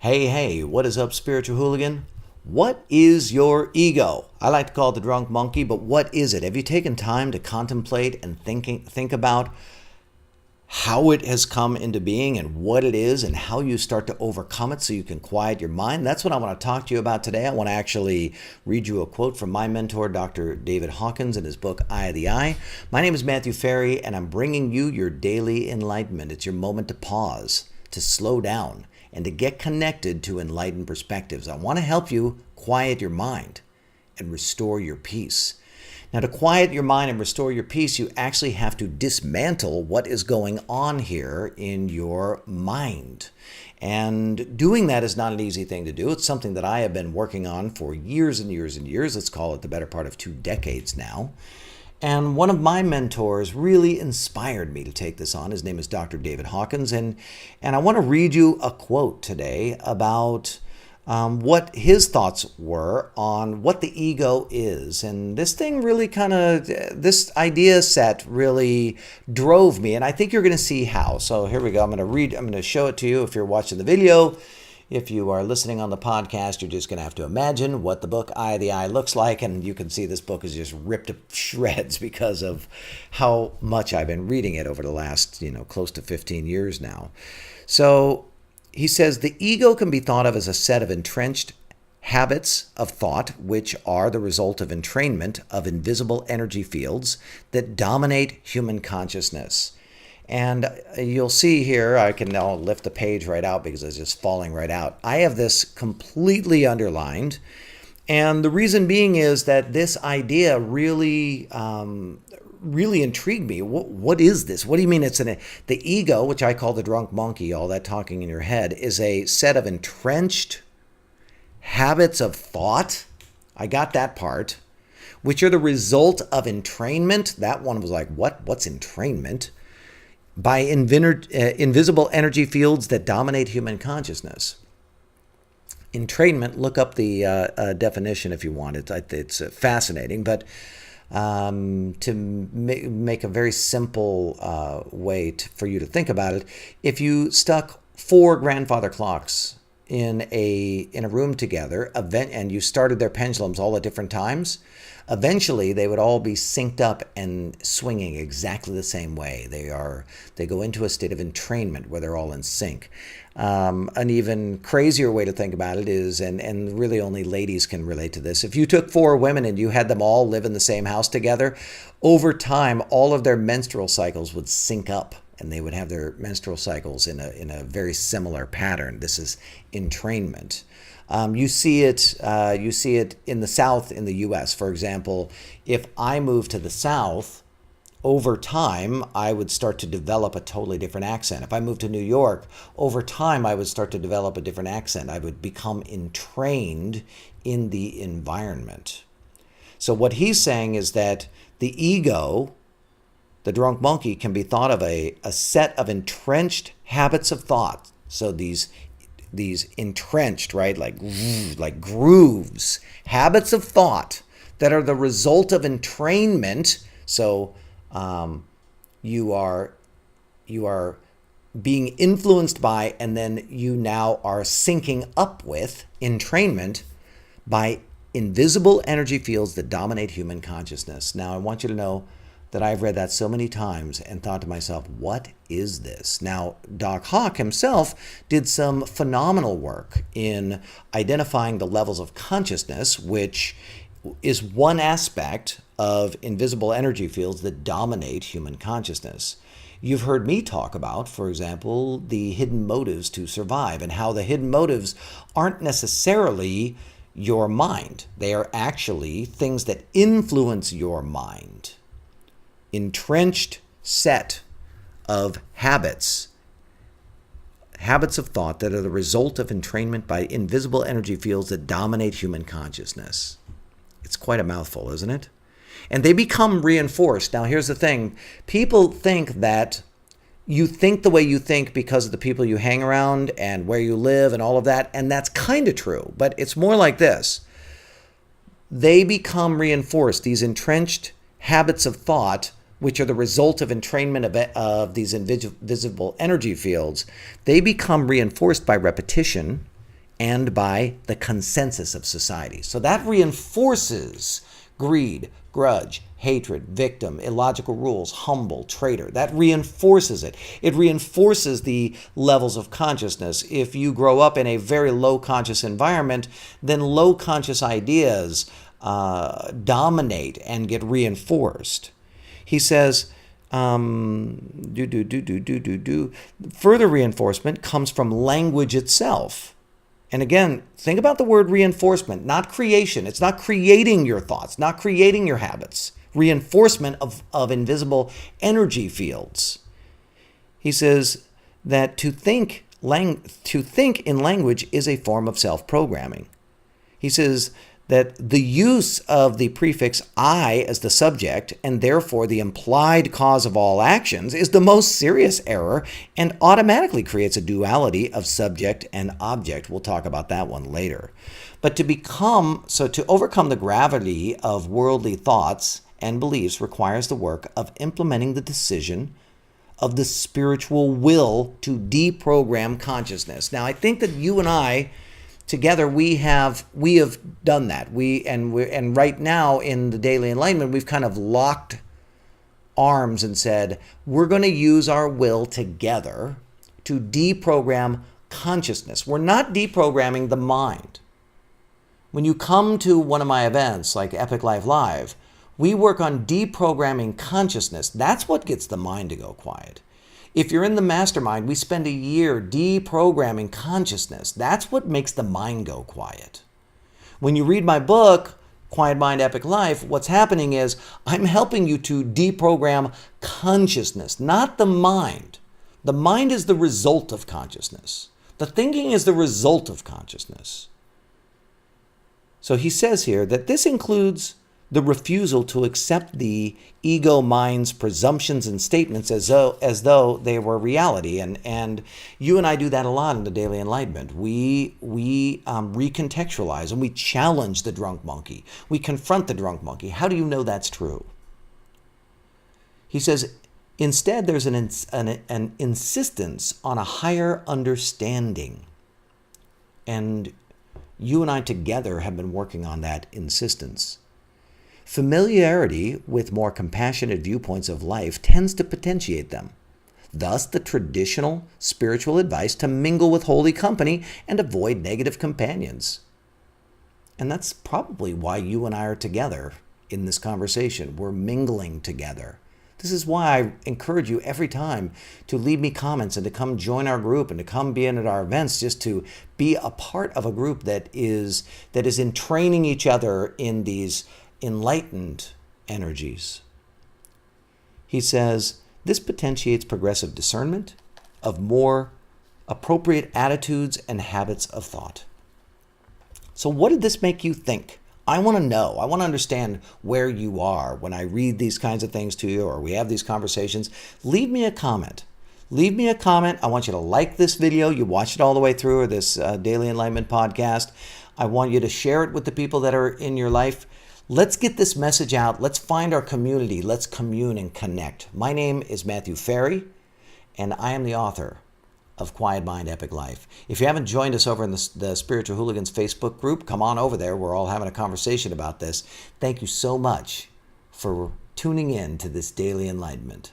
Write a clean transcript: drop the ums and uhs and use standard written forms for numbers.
Hey, what is up, spiritual hooligan? What is your ego? I like to call it the drunk monkey, but what is it? Have you taken time to contemplate and think about how it has come into being and what it is and how you start to overcome it so you can quiet your mind? That's what I want to talk to you about today. I want to actually read you a quote from my mentor, Dr. David Hawkins, in his book, Eye of the Eye. My name is Matthew Ferry, and I'm bringing you your daily enlightenment. It's your moment to pause, to slow down, and to get connected to enlightened perspectives. I want to help you quiet your mind and restore your peace. Now, to quiet your mind and restore your peace, you actually have to dismantle what is going on here in your mind. And doing that is not an easy thing to do. It's something that I have been working on for years and years and years. Let's call it the better part of 2 decades now. And one of my mentors really inspired me to take this on. His name is Dr. David Hawkins. And I want to read you a quote today about what his thoughts were on what the ego is. And this thing really this idea set really drove me. And I think you're going to see how. So here we go. I'm going to show it to you if you're watching the video. If you are listening on the podcast, you're just going to have to imagine what the book Eye of the Eye looks like. And you can see this book is just ripped to shreds because of how much I've been reading it over the last, close to 15 years now. So he says, the ego can be thought of as a set of entrenched habits of thought, which are the result of entrainment of invisible energy fields that dominate human consciousness. And you'll see here, I can now lift the page right out because it's just falling right out. I have this completely underlined. And the reason being is that this idea really intrigued me. What is this? What do you mean the ego, which I call the drunk monkey, all that talking in your head, is a set of entrenched habits of thought? I got that part. Which are the result of entrainment. That one was like, what's entrainment? By invisible energy fields that dominate human consciousness. Entrainment, look up the definition if you want. It's fascinating, but to make a very simple way for you to think about it, if you stuck 4 grandfather clocks in a room together, and you started their pendulums all at different times, eventually they would all be synced up and swinging exactly the same way. They go into a state of entrainment where they're all in sync. An even crazier way to think about it is, and really only ladies can relate to this, if you took 4 women and you had them all live in the same house together, over time all of their menstrual cycles would sync up. And they would have their menstrual cycles in a very similar pattern. This is entrainment. You see it in the South in the U.S. For example, if I moved to the South, over time I would start to develop a totally different accent. If I moved to New York, over time I would start to develop a different accent. I would become entrained in the environment. So what he's saying is that the ego, the drunk monkey, can be thought of a set of entrenched habits of thought. So these entrenched, right, like grooves, habits of thought that are the result of entrainment. So you are being influenced by, and then you now are syncing up with entrainment by invisible energy fields that dominate human consciousness. Now, I want you to know that I've read that so many times and thought to myself, what is this? Now, Doc Hawk himself did some phenomenal work in identifying the levels of consciousness, which is one aspect of invisible energy fields that dominate human consciousness. You've heard me talk about, for example, the hidden motives to survive, and how the hidden motives aren't necessarily your mind. They are actually things that influence your mind. Entrenched set of habits of thought that are the result of entrainment by invisible energy fields that dominate human consciousness. It's quite a mouthful, isn't it? And they become reinforced. Now, here's the thing. People think that you think the way you think because of the people you hang around and where you live and all of that, and that's kind of true, but it's more like this. They become reinforced, these entrenched habits of thought, which are the result of entrainment of these invisible energy fields. They become reinforced by repetition and by the consensus of society. So that reinforces greed, grudge, hatred, victim, illogical rules, humble, traitor. That reinforces it. It reinforces the levels of consciousness. If you grow up in a very low conscious environment, then low conscious ideas dominate and get reinforced. He says, further reinforcement comes from language itself. And again, think about the word reinforcement, not creation. It's not creating your thoughts, not creating your habits. Reinforcement of invisible energy fields. He says that to think in language is a form of self-programming. He says that the use of the prefix I as the subject, and therefore the implied cause of all actions, is the most serious error and automatically creates a duality of subject and object. We'll talk about that one later. But to overcome the gravity of worldly thoughts and beliefs requires the work of implementing the decision of the spiritual will to deprogram consciousness. Now, I think that you and I together, we have done that. And right now in the Daily Enlightenment, we've kind of locked arms and said, we're going to use our will together to deprogram consciousness. We're not deprogramming the mind. When you come to one of my events, like Epic Life Live, we work on deprogramming consciousness. That's what gets the mind to go quiet. If you're in the mastermind, we spend a year deprogramming consciousness. That's what makes the mind go quiet. When you read my book, Quiet Mind, Epic Life, what's happening is I'm helping you to deprogram consciousness, not the mind. The mind is the result of consciousness. The thinking is the result of consciousness. So he says here that this includes the refusal to accept the ego mind's presumptions and statements as though they were reality. And you and I do that a lot in the Daily Enlightenment. We recontextualize and we challenge the drunk monkey. We confront the drunk monkey. How do you know that's true? He says, instead, there's an insistence on a higher understanding. And you and I together have been working on that insistence. Familiarity with more compassionate viewpoints of life tends to potentiate them. Thus, the traditional spiritual advice to mingle with holy company and avoid negative companions. And that's probably why you and I are together in this conversation. We're mingling together. This is why I encourage you every time to leave me comments and to come join our group and to come be in at our events, just to be a part of a group that is entraining each other in these enlightened energies. He says, this potentiates progressive discernment of more appropriate attitudes and habits of thought. So what did this make you think? I want to know. I want to understand where you are when I read these kinds of things to you or we have these conversations. Leave me a comment. Leave me a comment. I want you to like this video. You watched it all the way through, or this Daily Enlightenment podcast. I want you to share it with the people that are in your life. Let's get this message out. Let's find our community. Let's commune and connect. My name is Matthew Ferry, and I am the author of Quiet Mind, Epic Life. If you haven't joined us over in the Spiritual Hooligans Facebook group, come on over there. We're all having a conversation about this. Thank you so much for tuning in to this Daily Enlightenment.